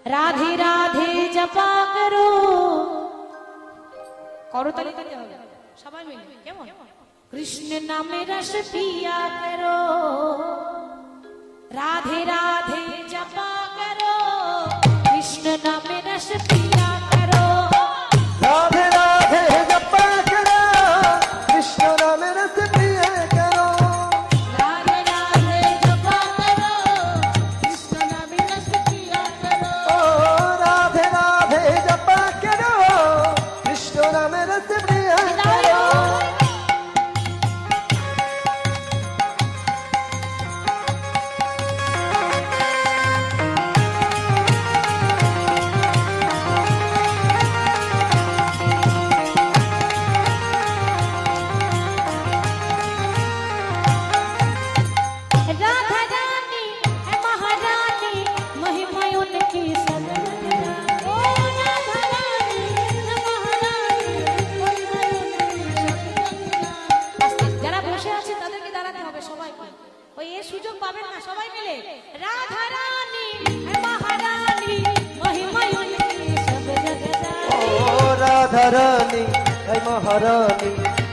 রাধে রাধে জপা করো করতালি দিতে হবে সবাই মিলে কেমন কৃষ্ণ নামে রস পিয়া করো রাধে রাধে জপা করো কৃষ্ণ নামে রস পিয়া করো राधे राधे जपा करो कृष्ण नाम रस पिया करो राधे राधे जपा करो कृष्ण नामे रस पिया करो ओ राधे राधे जपा करो कृष्ण नाम रस पिया करो राधा रानी है महारानी महिमा उनकी सदन ओ राधा रानी है महारानी महिमा उनकी सदन যারা বসে আছে তাদেরকে দাঁড়াতে হবে সবাই ওই এই সুযোগ পাবেন না সবাই মিলে রাধা রানী है महारानी महिमा उनकी सब जग जानी ओ राधा रानी है महारानी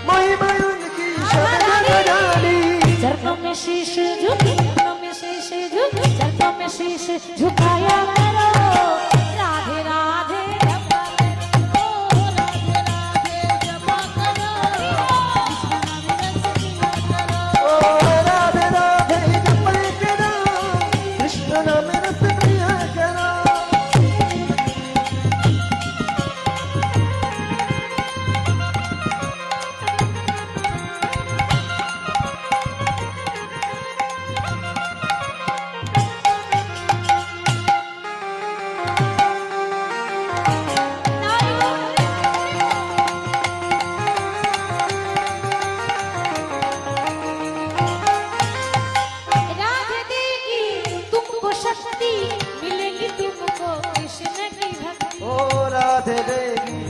महिमा उनकी सब जग जानी चरणों में शीश झुकी चरणों में शीश झुकी चरणों में शीश झुकाया करो राधे राधे जपा करो राधे राधे जपा करो ओ राधे राधे जपा करो कृष्ण नाम रस पिया करो राधे देगी तुमको शक्ति मिलेगी तुमको कृष्ण की भक्ति ओ राधे देगी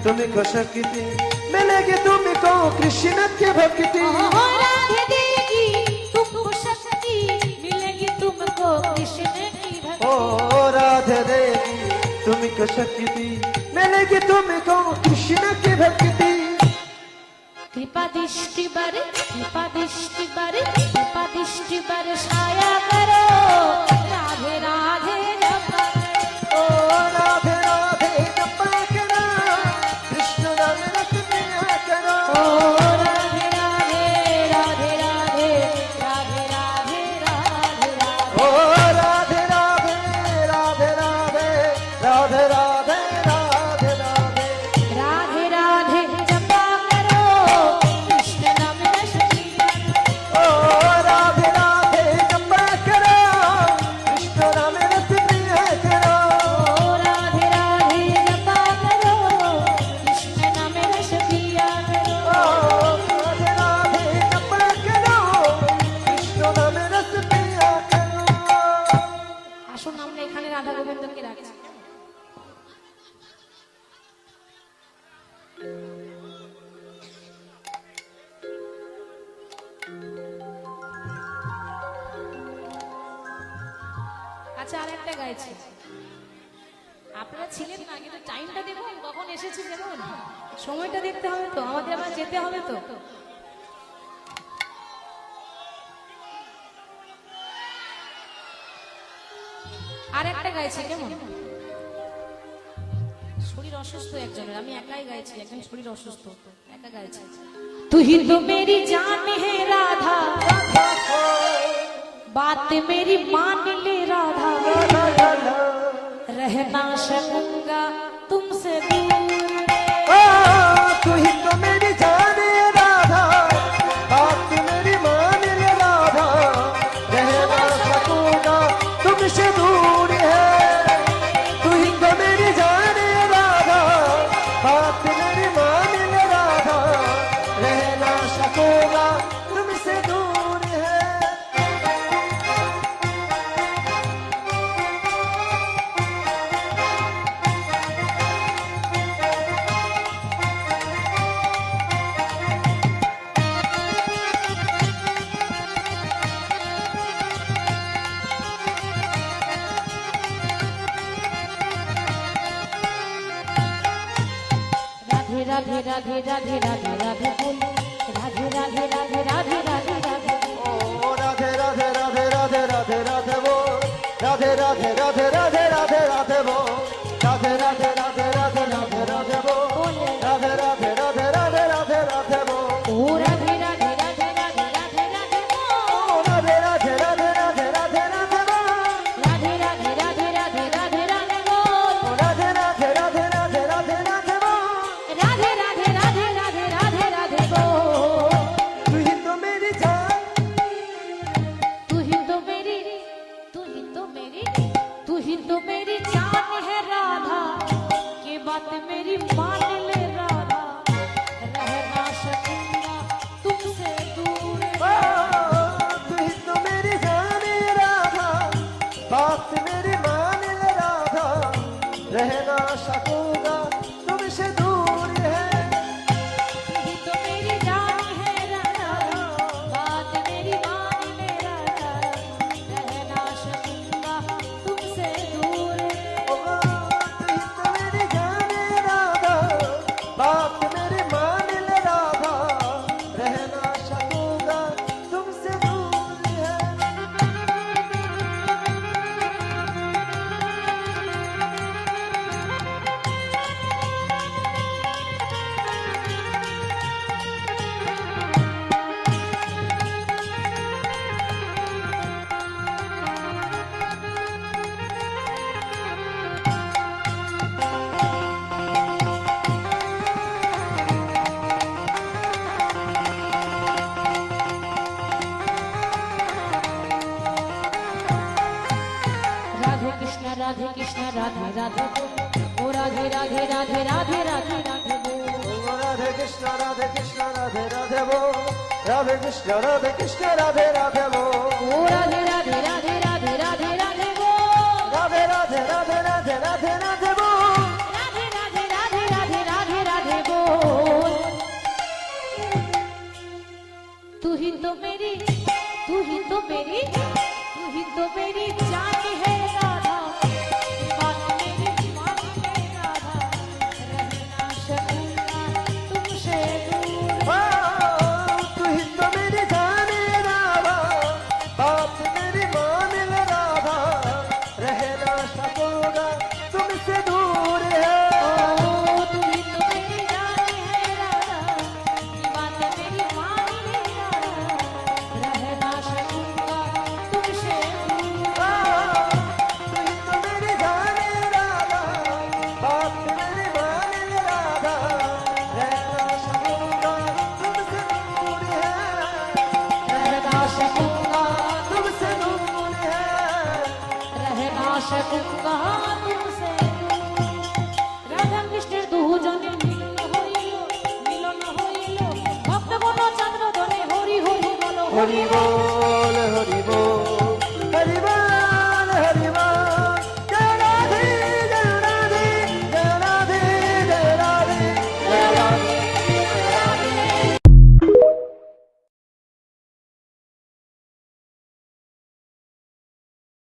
तुमको शक्ति मिलेगी तुमको कृष्ण की भक्ति ओ राधे देगी तुमको शक्ति मिलेगी तुमको कृष्ण की भक्ति ओ राधे देगी तुमको शक्ति मिलेगी तुमको कृष्ण की भक्ति कृपा दृष्टि बर छाया करो राधे राधे जपा ओ राधे राधे जपा करो कृष्ण नाम रस पिया करो ओ राधे राधे राधे राधे राधे राधे राधे राधे ओ राधे राधे राधे राधे राधे राधे राधे राधे राधे राधे जपा करो कृष्ण नाम रस पिया करो ओ राधे राधे जपा करो कृष्ण नाम रस पिया करो ओ राधे राधे जपा करो कृष्ण नाम रस पिया करो ओ राधे राधे जपा करो कृष्ण नाम रस पिया करो আসুন আমরা এখানে রাধা গোবিন্দকে রাখছি আচ্ছা আরেকটা গাইছি আপনারা ছিলেন না কিন্তু টাইমটা দেখুন কখন এসেছি দেখুন সময়টা দেখতে হবে তো আমাদের আবার যেতে হবে তো আরেকটা গাইছি কেমন শরীর অসুস্থ একজনের আমি একাই গাইছি একজন শরীর অসুস্থ একা গাইছি तू ही तो मेरी जान है राधा बात मेरी मान ले राधा रह ना सकूंगा तुमसे दूर ओ तू ही तो मेरी जान है राधा बात मेरी मान ले राधा रह ना सकूंगा तुमसे दूर है तू ही तो मेरी जान है राधा बात मेरी मान ले राधा रह ना सकूंगा तुमसे दूर है রাধে রাধে রাধে রাধে রাধে বল রাধে রাধে রাধে রাধে রাধে রাধে ও রাধে রাধে রাধে রাধে রাধে রাধে বল রাধে রাধে রাধে রাধে রাধে রাধে বল রাধে রাধে রাধে রাধে রাধে রাধে বল রাধে রাধে রাধে রাধে রাধে রাধে বল ও রাধে রাধে রাধে রাধে রাধে রাধে বল ও রাধে রাধে রাধে রাধে রাধে রাধে বল রাধে রাধে রাধে রাধে রাধে রাধে বল ও রাধে রাধে রাধে রাধে রাধে রাধে বল রাধে রাধে রাধে রাধে রাধে রাধে বল तू ही तो मेरी जान तू ही तो मेरी तू ही तो मेरी जान है राधा के बात मेरी मान ले राधा रह ना सकूंगा तुमसे दूर ओ, तू ही तो मेरी जान राधा बात मेरी मान ले राधा रह ना सकूंगा तुमसे दूर है तू ही तो मेरी जान है राधा बात मेरी मान ले राधा रह ना सकूंगा तुमसे दूर ओ, तू ही तो मेरी जान राधा बात मेरी मान ले राधा रह ना सकूंगा तुमसे दूर है राधे कृष्ण राधे राधे बोल ओ राधे राधे राधे राधे राधे राधे बोल राधे कृष्ण राधे राधे बोल राधे कृष्ण राधे राधे राधे बोल ओ राधे राधे राधे राधे राधे राधे बोल राधे राधे राधे राधे राधे राधे बोल राधे राधे राधे राधे राधे राधे बोल तू ही तो मेरी जान है राधा बात मेरी मान ले राधा रह ना सकूंगा तुमसे दूर ओ, तू ही तो मेरी जान राधा बात मेरी मान ले राधा रह ना सकूंगा तुमसे दूर है ओ तू ही तो मेरी जान है राधा बात मेरी मान ले राधा रह ना सकूंगा तुमसे दूर ओ, तू ही तो मेरी जान राधा बात मेरी मान ले राधा रह ना सकूंगा तुमसे दूर है रहना सकूंगा तुमसे दूर है रहना सकूंगा तुमसे রাধা কৃষ্ণের দুজনে মিলন হইল ভক্ত কোন চন্দ্র ধরে হরি হরি বলো হরি বল